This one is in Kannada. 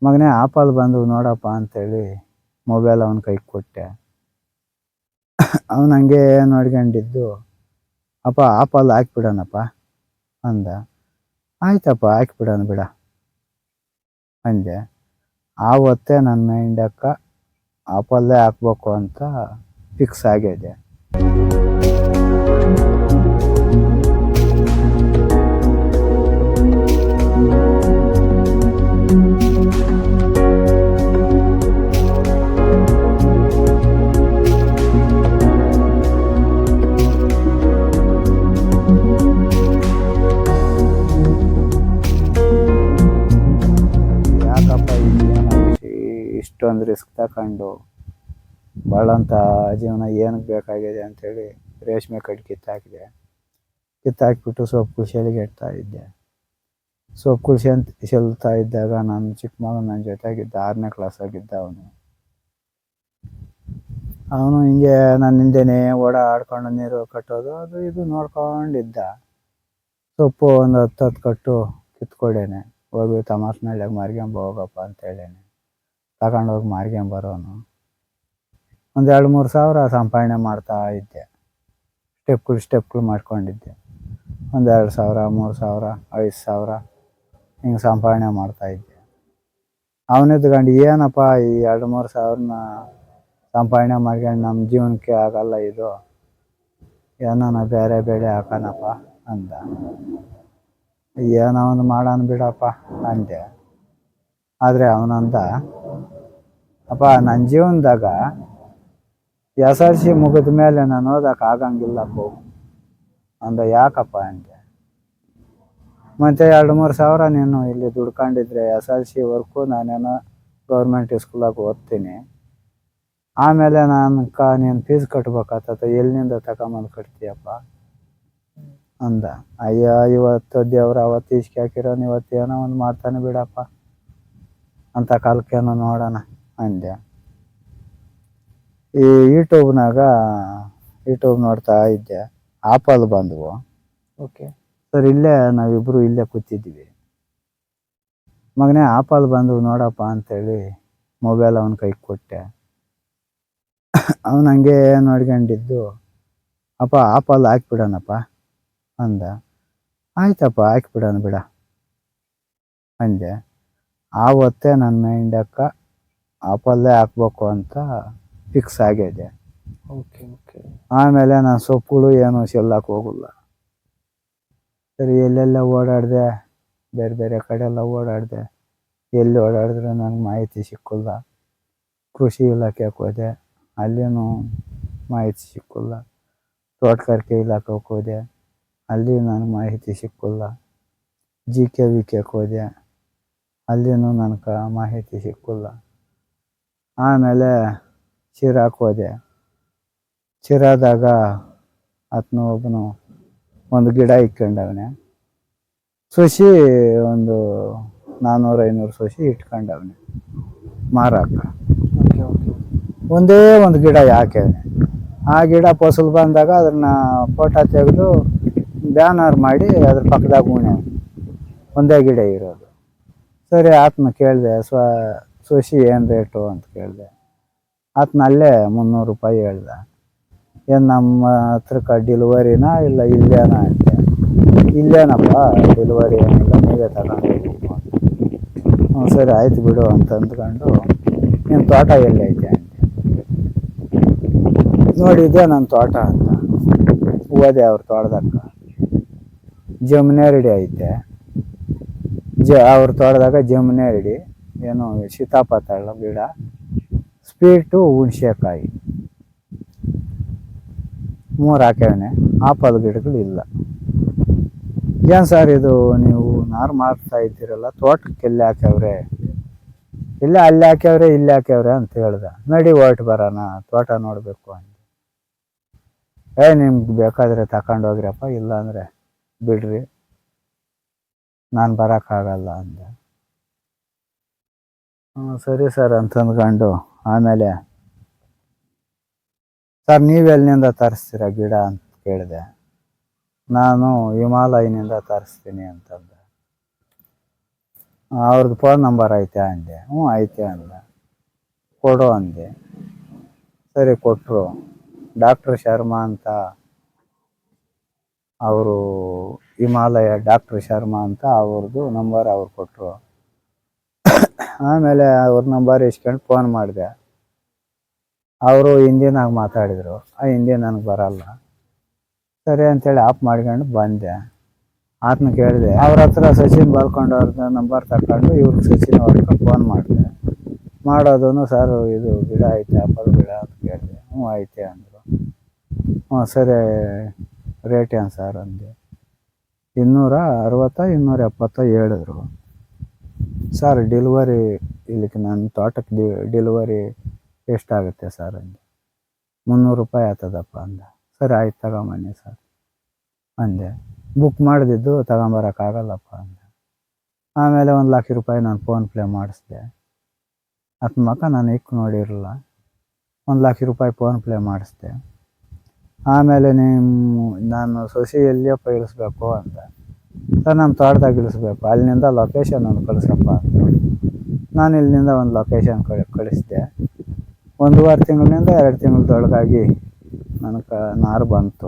ಮಗನೇ ಆಪಲ್ ಬಂದು ನೋಡಪ್ಪ ಅಂತೇಳಿ ಮೊಬೈಲ್ ಅವನ ಕೈಗೆ ಕೊಟ್ಟೆ. ಅವನು ಹಂಗೆ ನೋಡ್ಕೊಂಡಿದ್ದು. ಅಪ್ಪ ಆಪಲ್ ಹಾಕ್ಬಿಡೋಣಪ್ಪ ಅಂದ. ಆಯ್ತಪ್ಪ ಹಾಕ್ಬಿಡೋಣ ಬಿಡ ಅಂದೆ. ಆವತ್ತೇ ನನ್ನ ಮೈಂಡಕ್ಕ ಆಪಲ್ಲೇ ಹಾಕ್ಬೇಕು ಅಂತ ಫಿಕ್ಸ್ ಆಗಿದೆ. ಯಾಕಪ್ಪ ಇಷ್ಟೊಂದು ರಿಸ್ಕ್ ತಗೊಂಡು ಭಾಳಂತ ಜೀವನ ಏನಕ್ಕೆ ಬೇಕಾಗಿದೆ ಅಂಥೇಳಿ ರೇಷ್ಮೆ ಕಡ್ಡಿ ಕಿತ್ತಾಕ್ಬಿಟ್ಟು ಸೊಪ್ಪು ಶೆಲಿಗೆಡ್ತಾ ಇದ್ದೆ. ಸೊಪ್ಪು ಶೆಲ್ತಾ ಇದ್ದಾಗ ನಾನು ಚಿಕ್ಕ ಮಗ ನನ್ನ ಜೊತೆಗಿದ್ದ 6ನೇ ಕ್ಲಾಸಾಗಿದ್ದ ಅವನು ಹಿಂಗೆ ನನ್ನ ಹಿಂದೆನೇ ಓಡಾಡ್ಕೊಂಡು ನೀರು ಕಟ್ಟೋದು ಅದು ಇದು ನೋಡ್ಕೊಂಡಿದ್ದ. ಸೊಪ್ಪು ಒಂದು 10 ಕಟ್ಟು ಕಿತ್ಕೊಡೇನೆ. ಹೋಗಿ ತಮಾಸ್ನಳ್ಳಿಯಾಗ ಮಾರ್ಕೊಂಬ ಹೋಗಪ್ಪ ಅಂತ ಹೇಳೇನೆ. ತಗೊಂಡೋಗಿ ಮಾರ್ಕೊಂಬರೋನು. ಒಂದು 2-3 ಸಾವಿರ ಸಂಪಾದನೆ ಮಾಡ್ತಾ ಇದ್ದೆ. ಸ್ಟೆಪ್ಗಳು ಮಾಡ್ಕೊಂಡಿದ್ದೆ. ಒಂದು 2 ಸಾವಿರ, 3 ಸಾವಿರ, 5 ಸಾವಿರ ಹಿಂಗೆ ಸಂಪಾದನೆ ಮಾಡ್ತಾಯಿದ್ದೆ. ಅವನಿದ್ಕೊಂಡು ಏನಪ್ಪ ಈ 2-3 ಸಾವಿರನ ಸಂಪಾದನೆ ಮಾಡ್ಕೊಂಡು ನಮ್ಮ ಜೀವನಕ್ಕೆ ಆಗಲ್ಲ, ಇದು ಏನಾನ ಬೇರೆ ಬೆಳೆ ಹಾಕೋಣಪ್ಪ ಅಂದ. ಏನೋ ಒಂದು ಮಾಡೋಣ ಬಿಡಪ್ಪ ಅಂದೆ. ಆದರೆ ಅವನಂದ, ಅಪ್ಪ ನನ್ನ ಜೀವನದಾಗ SLC ಮುಗಿದ ಮೇಲೆ ನಾನು ಓದಕ್ಕೆ ಆಗಂಗಿಲ್ಲಪ್ಪು ಅಂದ. ಯಾಕಪ್ಪ ಅಂದೆ. ಮತ್ತು 2-3 ಸಾವಿರ ನೀನು ಇಲ್ಲಿ ದುಡ್ಕೊಂಡಿದ್ರೆ SLCವರೆಗೂ ನಾನೇನೋ ಗೌರ್ಮೆಂಟ್ ಸ್ಕೂಲಾಗ ಓದ್ತೀನಿ. ಆಮೇಲೆ ನೀನು ಫೀಸ್ ಕಟ್ಬೇಕಾಗ್ತದೆ, ಎಲ್ಲಿಂದ ತಗೊಂಬಂದು ಕಟ್ತೀಯಪ್ಪ ಅಂದ. ಅಯ್ಯೋ ಇವತ್ತು ದೇವ್ರು ಅವತ್ತು ಇಸ್ಕೆ ಹಾಕಿರೋನು ಇವತ್ತು ಏನೋ ಒಂದು ಮಾಡ್ತಾನೆ ಬಿಡಪ್ಪ ಅಂತ ಕಾಲಕ್ಕೇನೋ ನೋಡೋಣ ಅಂದೆ. ಈ ಯೂಟ್ಯೂಬ್ ನೋಡ್ತಾ ಇದ್ದೆ. ಆಪಲ್ ಬಂದವು. ಓಕೆ ಸರ್ ಇಲ್ಲೇ ನಾವಿಬ್ಬರು ಇಲ್ಲೇ ಕೂತಿದ್ವಿ. ಮಗನೇ ಆಪಲ್ ಬಂದು ನೋಡಪ್ಪ ಅಂತೇಳಿ ಮೊಬೈಲ್ ಅವನ ಕೈಗೆ ಕೊಟ್ಟೆ. ಅವನು ಹಂಗೆ ನೋಡ್ಕೊಂಡಿದ್ದು. ಅಪ್ಪ ಆಪಲ್ ಹಾಕ್ಬಿಡೋಣಪ್ಪ ಅಂದ. ಆಯ್ತಪ್ಪ ಹಾಕ್ಬಿಡೋಣ ಬಿಡ ಅಂದೆ. ಆವತ್ತೇ ನನ್ನ ಮೈಂಡಕ್ಕ ಆಪಲ್ಲೇ ಹಾಕ್ಬೇಕು ಅಂತ ಫಿಕ್ಸ್ ಆಗಿದೆ. ಓಕೆ ಓಕೆ ಆಮೇಲೆ ನಾನು ಸೊಪ್ಪುಗಳು ಏನೂ ಚೆಲ್ಲಕ್ಕೆ ಹೋಗಲ್ಲ. ಸರಿ ಎಲ್ಲೆಲ್ಲ ಓಡಾಡಿದೆ, ಬೇರೆ ಬೇರೆ ಕಡೆ ಎಲ್ಲ ಓಡಾಡಿದೆ. ಎಲ್ಲಿ ಓಡಾಡಿದ್ರೆ ನನಗೆ ಮಾಹಿತಿ ಸಿಕ್ಕಿಲ್ಲ. ಕೃಷಿ ಇಲಾಖೆಗೆ ಹೋದೆ, ಅಲ್ಲಿಯೂ ಮಾಹಿತಿ ಸಿಕ್ಕಿಲ್ಲ. ತೋಟಗಾರಿಕೆ ಇಲಾಖೆಗೆ ಹೋದೆ, ಅಲ್ಲಿ ನನಗೆ ಮಾಹಿತಿ ಸಿಕ್ಕಿಲ್ಲ. GKVKಗೆ ಹೋದೆ, ಅಲ್ಲಿಯೂ ನನಗೆ ಮಾಹಿತಿ ಸಿಕ್ಕಿಲ್ಲ. ಆಮೇಲೆ ಶಿರಾಕ್ಕೆ ಹೋದೆ. ಶಿರಾದಾಗ ಒಬ್ಬನು ಒಂದು ಗಿಡ ಇಟ್ಕೊಂಡವನೆ. ಸಸಿ ಒಂದು 400-500 ಸಸಿ ಇಟ್ಕೊಂಡವನೆ ಮಾರಾಕ. ಓಕೆ ಓಕೆ ಒಂದೇ ಒಂದು ಗಿಡ ಯಾಕೆ ಆ ಗಿಡ ಫಸಲು ಬಂದಾಗ ಅದನ್ನು ಫೋಟೋ ತೆಗೆದು ಬ್ಯಾನರ್ ಮಾಡಿ ಅದ್ರ ಪಕ್ಕದಾಗ ಉಣೆ ಒಂದೇ ಗಿಡ ಇರೋದು. ಸರಿ ಆತನ ಕೇಳಿದೆ, ಸಸಿ ಏನು ರೇಟು ಅಂತ ಕೇಳಿದೆ. ಆತನ ಅಲ್ಲೇ 300 ರೂಪಾಯಿ ಹೇಳ್ದೆ. ಏನು ನಮ್ಮ ಹತ್ರಕ್ಕೆ ಡೆಲಿವರಿನಾ ಇಲ್ಲ ಇಲ್ಲೇನಾ ಅಂತೆ. ಇಲ್ಲೇನಪ್ಪ ಡೆಲಿವರಿ ಏನಿಲ್ಲ, ನೀವೇ ತಗೊಂಡು ಹೋಗ್ಬೇಕು. ಹ್ಞೂ ಸರಿ ಆಯ್ತು ಬಿಡು ಅಂತ ಅಂದ್ಕೊಂಡು, ನಿನ್ನ ತೋಟ ಎಲ್ಲಿ ಐತೆ ಅಂತೆ. ನೋಡಿದ್ದೆ ನನ್ನ ತೋಟ ಅಂತ. ಹೋದೆ ಅವ್ರ ತೋಟದಾಗ. ಜಮುನೇರಡಿ ಐತೆ. ಅವ್ರ ತೋಟದಾಗ ಜಮುನೇರಡಿ, ಏನು ಸೀತಾಫಲ ಗಿಡ, ಸ್ವೀಟು, ಹುಣಸೆಕಾಯಿ 3 ಹಾಕ್ಯವನೆ. ಆಪಲ್ ಗಿಡಗಳು ಇಲ್ಲ. ಏನು ಸರ್ ಇದು ನೀವು ನಾರು ಮಾಡ್ತಾ ಇದ್ದೀರಲ್ಲ, ತೋಟಕ್ಕೆ ಎಲ್ಲಿ ಹಾಕ್ಯವ್ರೆ? ಇಲ್ಲ ಅಲ್ಲಿ ಹಾಕ್ಯವ್ರೆ ಇಲ್ಲಿ ಹಾಕ್ಯವ್ರೆ ಅಂತ ಹೇಳ್ದೆ. ನಡಿ ಹೊರ್ಟು ಬರೋಣ, ತೋಟ ನೋಡಬೇಕು ಅಂದೆ. ನಿಮ್ಗೆ ಬೇಕಾದರೆ ತಗೊಂಡೋಗ್ರಪ್ಪ, ಇಲ್ಲಾಂದರೆ ಬಿಡ್ರಿ, ನಾನು ಬರೋಕ್ಕಾಗಲ್ಲ ಅಂದೆ. ಸರಿ ಸರ್ ಅಂತಂದ್ಕೊಂಡು ಆಮೇಲೆ, ಸರ್ ನೀವೆಲ್ಲಿಂದ ತರಿಸ್ತೀರ ಗಿಡ ಅಂತ ಕೇಳಿದೆ. ನಾನು ಹಿಮಾಲಯನಿಂದ ತರಿಸ್ತೀನಿ ಅಂತಂದೆ. ಅವ್ರದ್ದು ಫೋನ್ ನಂಬರ್ ಐತೆ ಅಂದೆ. ಹ್ಞೂ ಐತೆ ಅಂದ. ಕೊಡು ಅಂದೆ. ಸರಿ ಕೊಟ್ಟರು. ಡಾಕ್ಟ್ರ್ ಶರ್ಮಾ ಅಂತ, ಅವರು ಹಿಮಾಲಯ ಡಾಕ್ಟ್ರ್ ಶರ್ಮಾ ಅಂತ ಅವ್ರದ್ದು ನಂಬರ್ ಅವ್ರು ಕೊಟ್ಟರು. ಆಮೇಲೆ ಅವ್ರ ನಂಬರ್ ಇಸ್ಕೊಂಡು ಫೋನ್ ಮಾಡಿದೆ. ಅವರು ಹಿಂದಿನಾಗ ಮಾತಾಡಿದರು. ಆ ಹಿಂದಿ ನನಗೆ ಬರಲ್ಲ. ಸರಿ ಅಂತೇಳಿ ಆಫ್ ಮಾಡ್ಕೊಂಡು ಬಂದೆ. ಆತನ ಕೇಳಿದೆ. ಅವ್ರ ಹತ್ರ ಸಚಿನ್ ಬರ್ಕೊಂಡವ್ರದ್ದು ನಂಬರ್ ತಗೊಂಡು ಇವ್ರಿಗೆ ಸಚಿನ್ ಅವ್ರಿಗೆ ಫೋನ್ ಮಾಡಿದೆ. ಮಾಡೋದನ್ನು ಸರ್ ಇದು ಗಿಡ ಐತೆ, ಆಪಲ್ ಗಿಡ ಅಂತ ಕೇಳಿದೆ. ಹ್ಞೂ ಐತೆ ಅಂದರು. ಹ್ಞೂ ಸರಿ, ರೇಟ್ ಏನು ಸರ್ ಅಂದೆ. 260 270 ಹೇಳಿದ್ರು. ಸರ್ ಡೆಲಿವರಿ ಇಲ್ಲಿಗೆ ನನ್ನ ತೋಟಕ್ಕೆ ಡೆಲಿವರಿ ಎಷ್ಟಾಗುತ್ತೆ ಸರ್ ಅಂದೆ. 300 ರೂಪಾಯಿ ಆಗ್ತದಪ್ಪ ಅಂದ. ಸರಿ ಆಯ್ತು ತಗೊಂಬನ್ನಿ ಸರ್ ಅಂದೆ. ಬುಕ್ ಮಾಡಿದ್ದು ತಗೊಂಬರೋಕ್ಕಾಗಲ್ಲಪ್ಪ ಅಂದೆ. ಆಮೇಲೆ 1 ಲಕ್ಷ ರೂಪಾಯಿ ನಾನು ಫೋನ್ಪೇ ಮಾಡಿಸ್ದೆ. ಆತನ ಮಕ್ಕ ನಾನು ಇಕ್ ನೋಡಿರಲಿಲ್ಲ. 1 ಲಕ್ಷ ರೂಪಾಯಿ ಫೋನ್ಪೇ ಮಾಡಿಸ್ದೆ. ಆಮೇಲೆ ನಾನು ಸೊಸೆ ಎಲ್ಲಿಯಪ್ಪ ಇಳಿಸ್ಬೇಕು ಅಂತ. ಸರ್ ನಮ್ಮ ತೋಟದಾಗ ಇಳಿಸ್ಬೇಕು, ಅಲ್ಲಿಂದ ಲೊಕೇಶನ್ ಒಂದು ಕಳಿಸಪ್ಪ ಅಂತ. ನಾನು ಇಲ್ಲಿಂದ ಒಂದು ಲೊಕೇಶನ್ ಕಳಿಸಿದೆ. 1.5 ತಿಂಗಳಿಂದ 2 ತಿಂಗಳದೊಳಗಾಗಿ ನನಗೆ ನಾರು ಬಂತು.